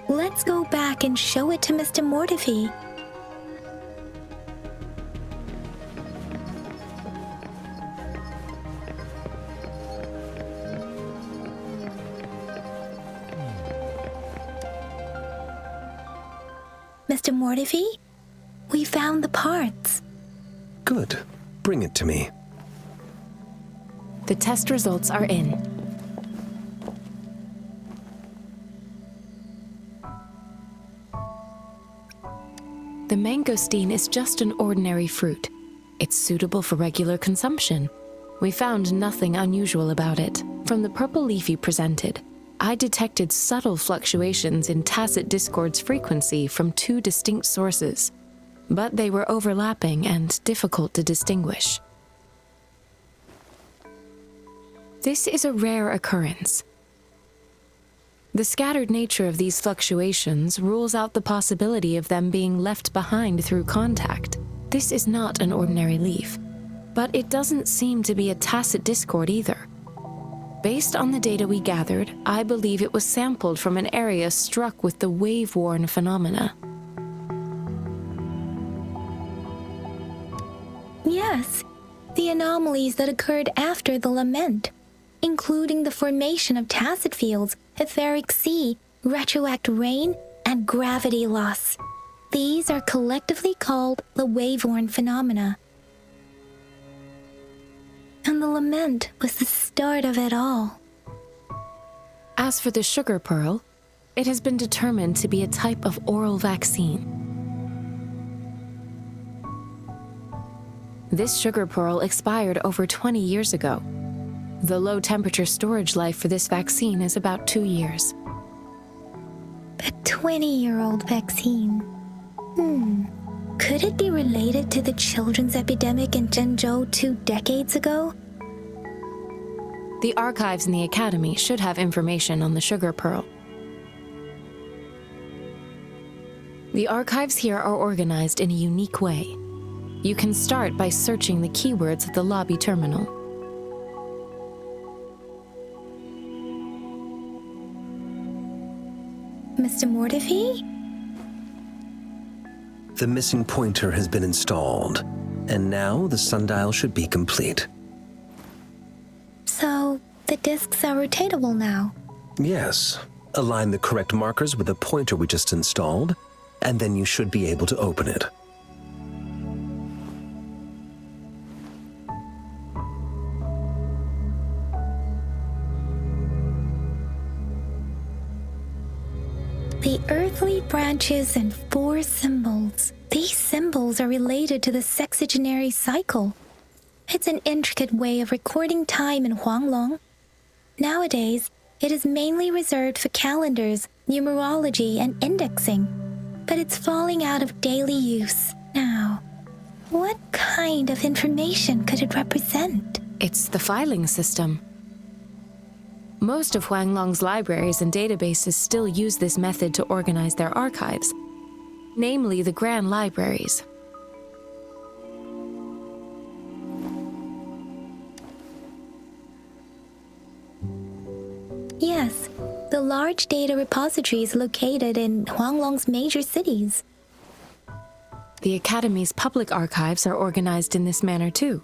Let's go back and show it to Mr. Mortefi. Mr. Mortefi, we found the parts. Good. Bring it to me. The test results are in. The mangosteen is just an ordinary fruit. It's suitable for regular consumption. We found nothing unusual about it. From the purple leaf you presented, I detected subtle fluctuations in tacit discord's frequency from two distinct sources, but they were overlapping and difficult to distinguish. This is a rare occurrence. The scattered nature of these fluctuations rules out the possibility of them being left behind through contact. This is not an ordinary leaf, but it doesn't seem to be a tacit discord either. Based on the data we gathered, I believe it was sampled from an area struck with the wave-worn phenomena. Yes, the anomalies that occurred after the lament, including the formation of tacit fields, etheric sea, retroact rain, and gravity loss. These are collectively called the wave-worn phenomena. And the lament was the start of it all. As for the sugar pearl, it has been determined to be a type of oral vaccine. This sugar pearl expired over 20 years ago. The low-temperature storage life for this vaccine is about 2 years. A 20-year-old vaccine. Could it be related to the children's epidemic in Jinzhou 2 decades ago? The archives in the academy should have information on the sugar pearl. The archives here are organized in a unique way. You can start by searching the keywords at the lobby terminal. Mr. Mortefi? The missing pointer has been installed, and now the sundial should be complete. So, the discs are rotatable now? Yes. Align the correct markers with the pointer we just installed, and then you should be able to open it. The earthly branches and 4 symbols. These symbols are related to the sexagenary cycle. It's an intricate way of recording time in Huanglong. Nowadays, it is mainly reserved for calendars, numerology, and indexing, but it's falling out of daily use now. What kind of information could it represent? It's the filing system. Most of Huanglong's libraries and databases still use this method to organize their archives, namely the Grand Libraries. Yes, the large data repositories located in Huanglong's major cities. The Academy's public archives are organized in this manner too.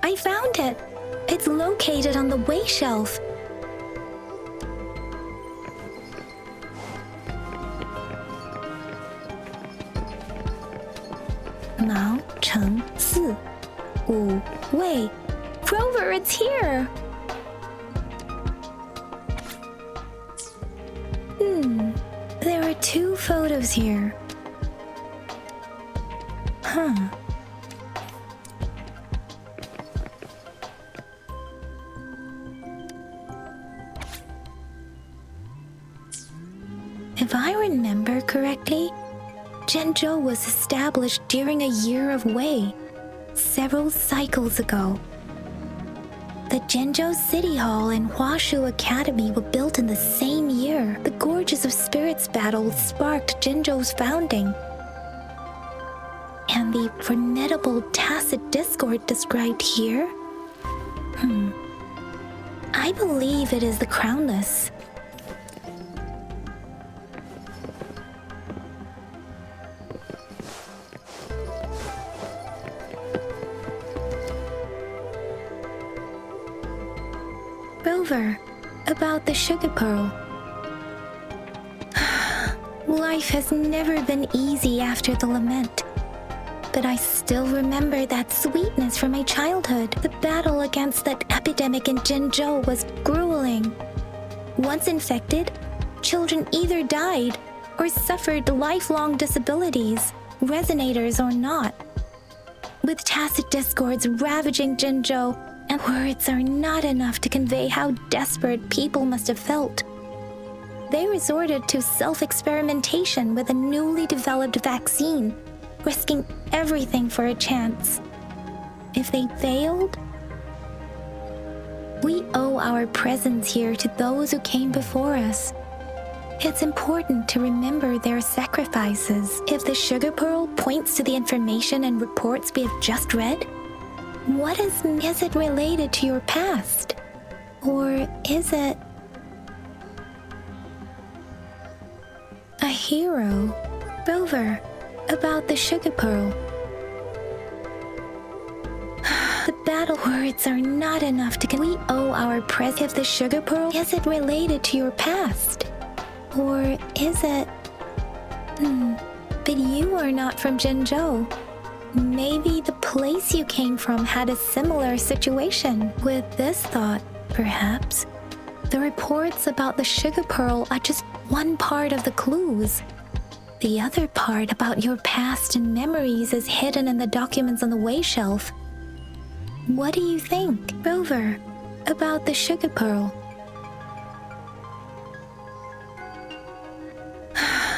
I found it! It's located on the way shelf. Mao Cheng Si Wu Wei. Rover, it's here! There are 2 photos here. If I remember correctly, Jinzhou was established during a year of Wei, several cycles ago. The Jinzhou City Hall and Huaxu Academy were built in the same year. The Gorges of Spirits battle sparked Jinzhou's founding. And the formidable tacit discord described here? I believe it is the Crownless. Rover, about the sugar pearl. Life has never been easy after the lament. But I still remember that sweetness from my childhood. The battle against that epidemic in Jinzhou was grueling. Once infected, children either died or suffered lifelong disabilities, resonators or not. With tacit discords ravaging Jinzhou, and words are not enough to convey how desperate people must have felt. They resorted to self-experimentation with a newly developed vaccine, risking everything for a chance. If they failed, we owe our presence here to those who came before us. It's important to remember their sacrifices. If the sugar pearl points to the information and reports we have just read, what is it related to your past? Or is it a hero? Rover, about the sugar pearl. The battle words are not enough to we owe our presence. If the sugar pearl, is it related to your past? Or is it but you are not from Jinzhou. Maybe the place you came from had a similar situation. With this thought, perhaps, the reports about the sugar pearl are just one part of the clues. The other part about your past and memories is hidden in the documents on the way shelf. What do you think, Rover, about the sugar pearl?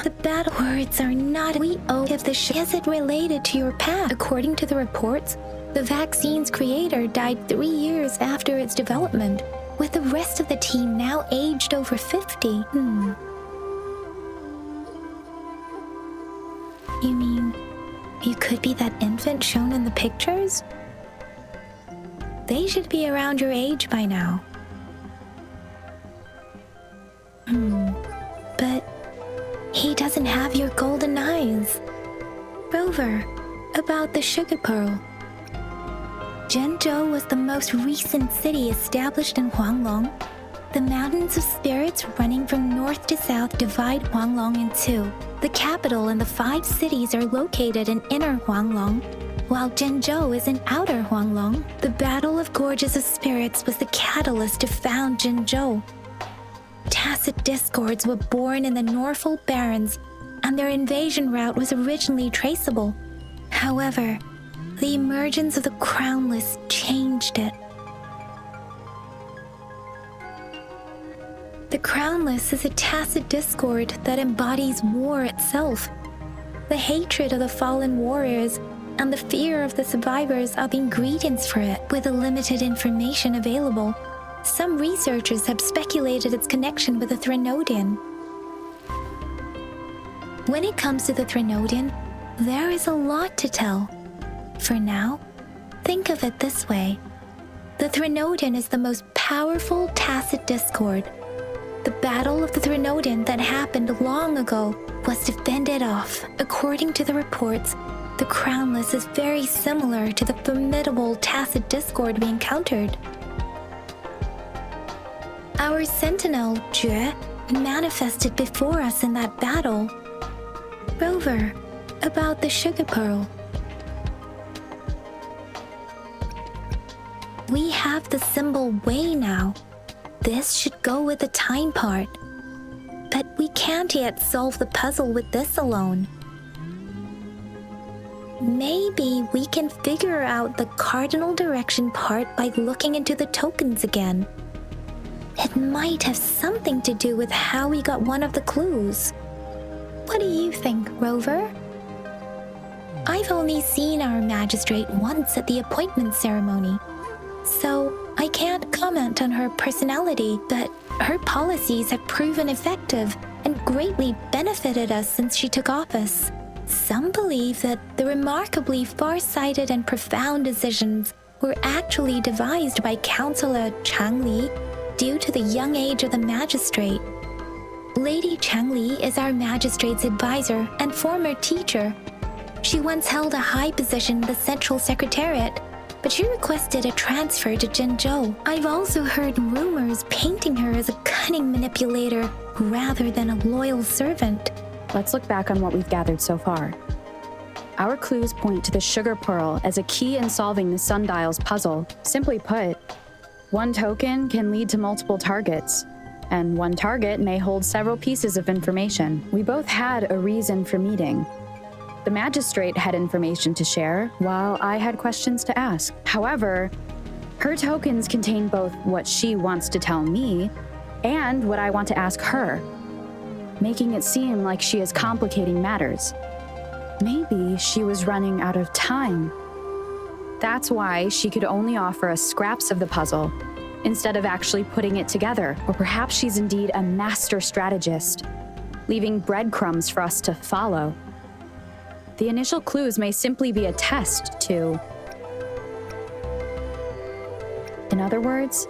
The battle words are not we owe if the is it related to your past? According to the reports, the vaccine's creator died 3 years after its development, with the rest of the team now aged over 50. You mean you could be that infant shown in the pictures? They should be around your age by now. But he doesn't have your golden eyes. Rover, about the sugar pearl. Jinzhou was the most recent city established in Huanglong. The mountains of spirits running from north to south divide Huanglong in two. The capital and the 5 cities are located in inner Huanglong, while Jinzhou is in outer Huanglong. The Battle of Gorges of Spirits was the catalyst to found Jinzhou. Tacit discords were born in the Norfolk Barrens, and their invasion route was originally traceable. However, the emergence of the Crownless changed it. The Crownless is a tacit discord that embodies war itself. The hatred of the fallen warriors and the fear of the survivors are the ingredients for it. With the limited information available, some researchers have speculated its connection with the Threnodian. When it comes to the Threnodian, there is a lot to tell. For now, think of it this way. The Threnodian is the most powerful tacit discord. The Battle of the Threnodian that happened long ago was to fend it off. According to the reports, the Crownless is very similar to the formidable tacit discord we encountered. Our sentinel, Jue, manifested before us in that battle. Rover, about the sugar pearl. We have the symbol way now. This should go with the time part. But we can't yet solve the puzzle with this alone. Maybe we can figure out the cardinal direction part by looking into the tokens again. It might have something to do with how we got one of the clues. What do you think, Rover? I've only seen our magistrate once at the appointment ceremony, so I can't comment on her personality, but her policies have proven effective and greatly benefited us since she took office. Some believe that the remarkably far-sighted and profound decisions were actually devised by Counselor Xiangli due to the young age of the magistrate. Lady Xiangli is our magistrate's advisor and former teacher. She once held a high position in the Central Secretariat, but she requested a transfer to Jinzhou. I've also heard rumors painting her as a cunning manipulator rather than a loyal servant. Let's look back on what we've gathered so far. Our clues point to the sugar pearl as a key in solving the sundial's puzzle. Simply put, one token can lead to multiple targets, and one target may hold several pieces of information. We both had a reason for meeting. The magistrate had information to share, while I had questions to ask. However, her tokens contain both what she wants to tell me and what I want to ask her, making it seem like she is complicating matters. Maybe she was running out of time. That's why she could only offer us scraps of the puzzle instead of actually putting it together. Or perhaps she's indeed a master strategist, leaving breadcrumbs for us to follow. The initial clues may simply be a test to... In other words,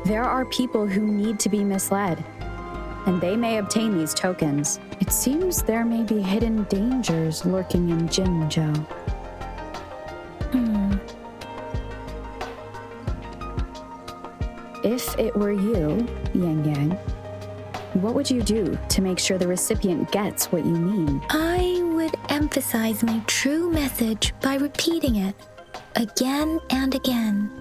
there are people who need to be misled, and they may obtain these tokens. It seems there may be hidden dangers lurking in Jinzhou. If it were you, Yangyang, what would you do to make sure the recipient gets what you mean? I would emphasize my true message by repeating it again and again.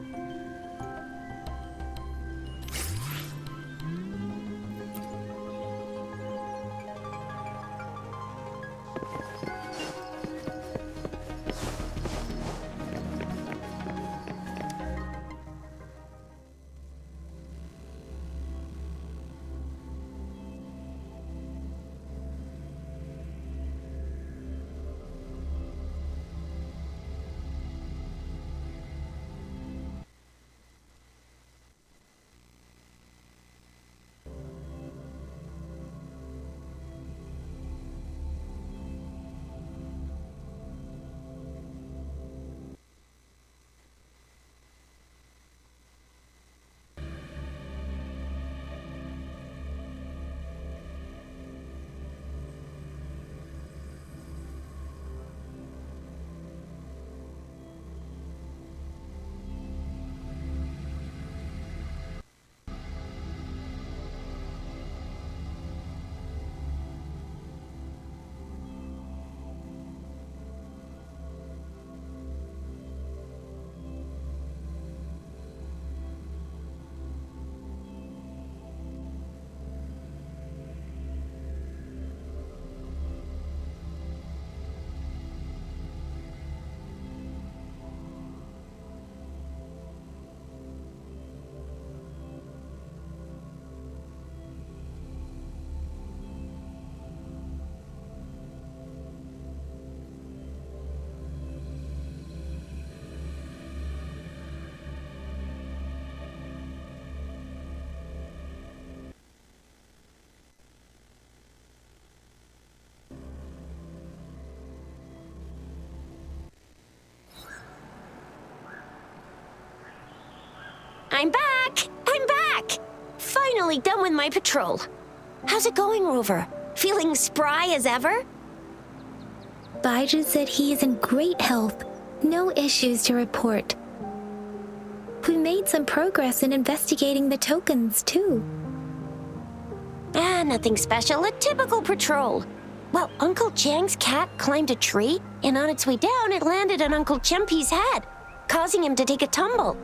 I'm back! I'm back! Finally done with my patrol. How's it going, Rover? Feeling spry as ever? Baizhi said he is in great health. No issues to report. We made some progress in investigating the tokens, too. Nothing special. A typical patrol. Well, Uncle Chang's cat climbed a tree, and on its way down, it landed on Uncle Chempi's head, causing him to take a tumble.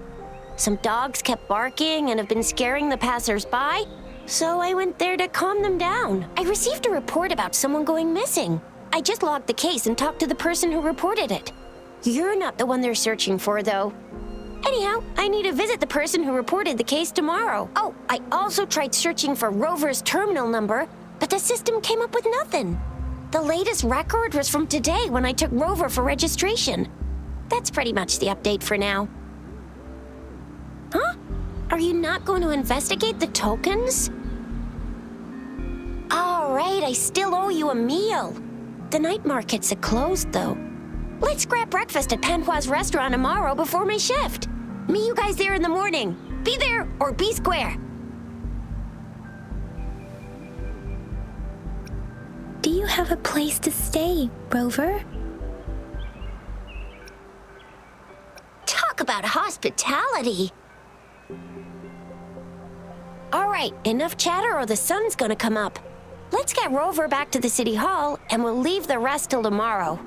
Some dogs kept barking and have been scaring the passers-by, so I went there to calm them down. I received a report about someone going missing. I just logged the case and talked to the person who reported it. You're not the one they're searching for, though. Anyhow, I need to visit the person who reported the case tomorrow. Oh, I also tried searching for Rover's terminal number, but the system came up with nothing. The latest record was from today when I took Rover for registration. That's pretty much the update for now. Huh? Are you not going to investigate the tokens? All right, I still owe you a meal. The night markets are closed, though. Let's grab breakfast at Panhua's restaurant tomorrow before my shift. Meet you guys there in the morning. Be there or be square. Do you have a place to stay, Rover? Talk about hospitality. All right, enough chatter or the sun's gonna come up. Let's get Rover back to the city hall and we'll leave the rest till tomorrow.